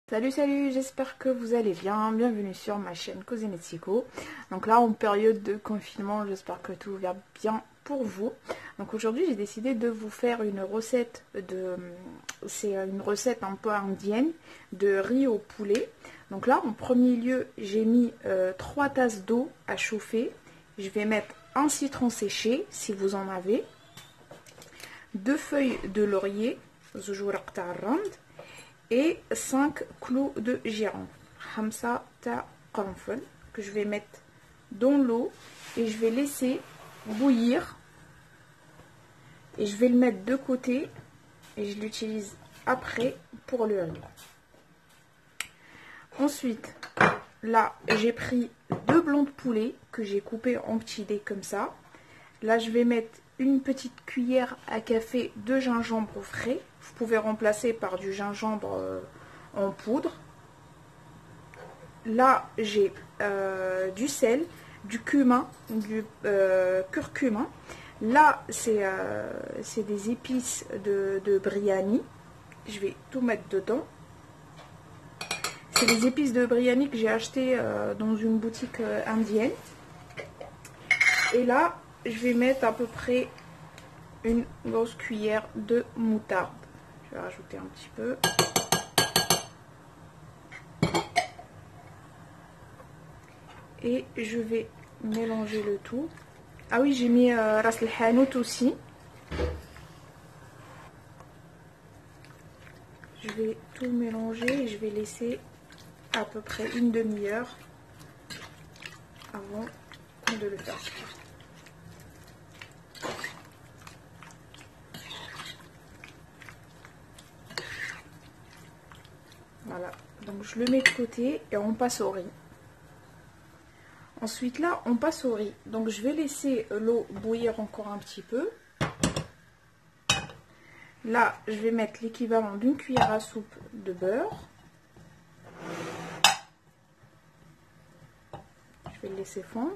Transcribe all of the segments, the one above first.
Salut, j'espère que vous allez bien. Bienvenue sur ma chaîne Cosmético. Donc là, en période de confinement, j'espère que tout va bien pour vous. Donc aujourd'hui, j'ai décidé de vous faire une recette c'est une recette un peu indienne de riz au poulet. Donc là, en premier lieu, j'ai mis 3 tasses d'eau à chauffer. Je vais mettre un citron séché, si vous en avez, 2 feuilles de laurier, et 5 clous de girofle, que je vais mettre dans l'eau et je vais laisser bouillir. Et je vais le mettre de côté et je l'utilise après pour le riz. Ensuite, là, j'ai pris 2 blancs de poulet que j'ai coupés en petits dés comme ça. Là, je vais mettre une petite cuillère à café de gingembre frais. Vous pouvez remplacer par du gingembre en poudre. Là, j'ai du sel, du cumin, du curcuma. Là, c'est des épices de biryani. Je vais tout mettre dedans. C'est des épices de biryani que j'ai acheté dans une boutique indienne. Et là, je vais mettre à peu près une grosse cuillère de moutarde. Je vais rajouter un petit peu. Et je vais mélanger le tout. Ah oui, j'ai mis ras el hanout aussi. Je vais tout mélanger et je vais laisser à peu près une demi-heure avant de le faire. Voilà, donc je le mets de côté et on passe au riz. Ensuite là, on passe au riz. Donc je vais laisser l'eau bouillir encore un petit peu. Là, je vais mettre l'équivalent d'une cuillère à soupe de beurre. Je vais le laisser fondre.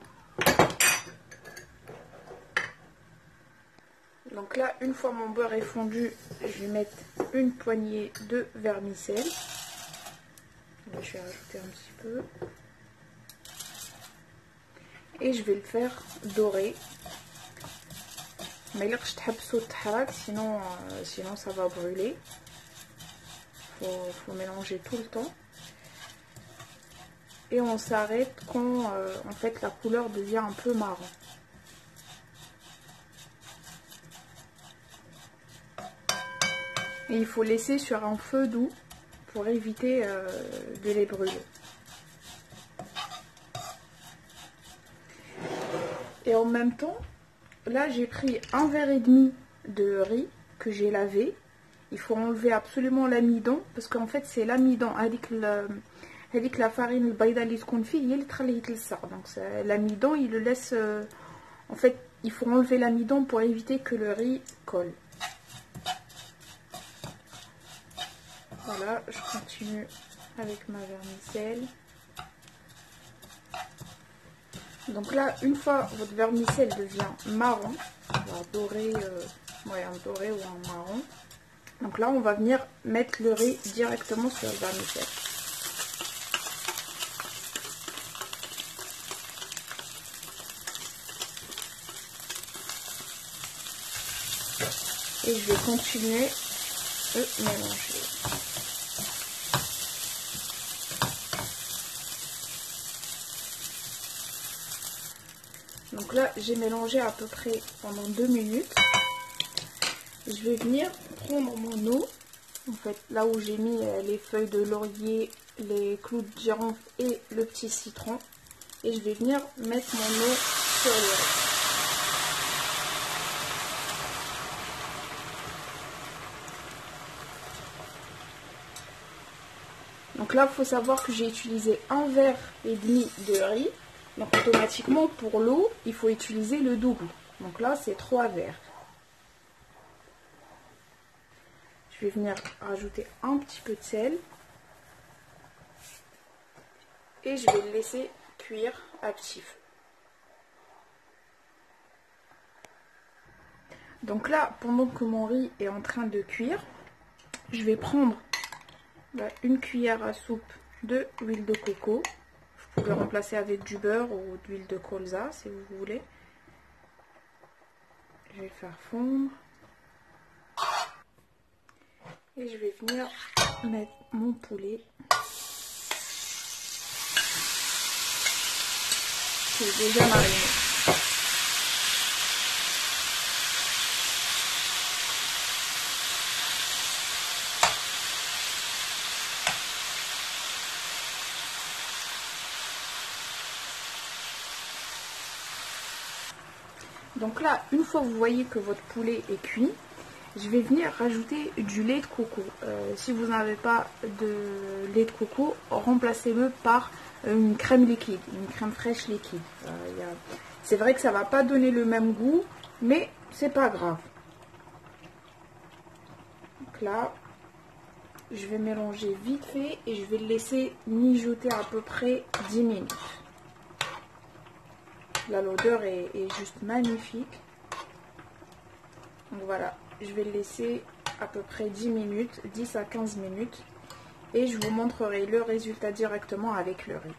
Donc là, une fois mon beurre est fondu, je vais mettre une poignée de vermicelle. Je vais rajouter un petit peu. Et je vais le faire dorer. Mais sinon ça va brûler. Faut mélanger tout le temps. Et on s'arrête quand en fait la couleur devient un peu marron. Et il faut laisser sur un feu doux pour éviter de les brûler. Et en même temps, là j'ai pris un verre et demi de riz que j'ai lavé. Il faut enlever absolument l'amidon parce qu'en fait c'est l'amidon avec la farine le bayda اللي تكون فيه هي اللي تخليه يتلصق. Donc l'amidon il le laisse en fait il faut enlever l'amidon pour éviter que le riz colle. Voilà, je continue avec ma vermicelle. Donc là, une fois votre vermicelle devient marron, un doré, un doré ou un marron. Donc là, on va venir mettre le riz directement sur le vermicelle. Et je vais continuer de mélanger. Donc là, j'ai mélangé à peu près pendant 2 minutes. Je vais venir prendre mon eau, en fait, là où j'ai mis les feuilles de laurier, les clous de girofle et le petit citron. Et je vais venir mettre mon eau sur le riz. Donc là, il faut savoir que j'ai utilisé un verre et demi de riz. Donc automatiquement, pour l'eau, il faut utiliser le double. Donc là, c'est 3 verres. Je vais venir rajouter un petit peu de sel. Et je vais le laisser cuire à petit feu. Donc là, pendant que mon riz est en train de cuire, je vais prendre une cuillère à soupe de huile de coco. Vous pouvez remplacer avec du beurre ou d'huile de colza si vous voulez. Je vais le faire fondre. Et je vais venir mettre mon poulet qui est déjà mariné. Donc là, une fois que vous voyez que votre poulet est cuit, je vais venir rajouter du lait de coco. Si vous n'avez pas de lait de coco, remplacez-le par une crème liquide, une crème fraîche liquide. C'est vrai que ça va pas donner le même goût, mais c'est pas grave. Donc là, je vais mélanger vite fait et je vais le laisser mijoter à peu près 10 minutes. Là, l'odeur est juste magnifique. Donc voilà, je vais le laisser à peu près 10 minutes, 10 à 15 minutes. Et je vous montrerai le résultat directement avec le riz.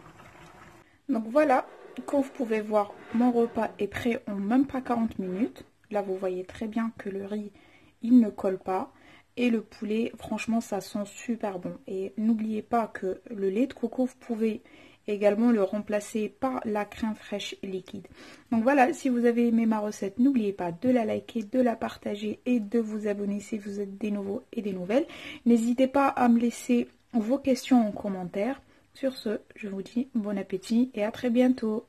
Donc voilà, comme vous pouvez voir, mon repas est prêt en même pas 40 minutes. Là, vous voyez très bien que le riz, il ne colle pas. Et le poulet, franchement, ça sent super bon. Et n'oubliez pas que le lait de coco, vous pouvez également le remplacer par la crème fraîche liquide. Donc voilà, si vous avez aimé ma recette, n'oubliez pas de la liker, de la partager et de vous abonner si vous êtes des nouveaux et des nouvelles. N'hésitez pas à me laisser vos questions en commentaire. Sur ce, je vous dis bon appétit et à très bientôt.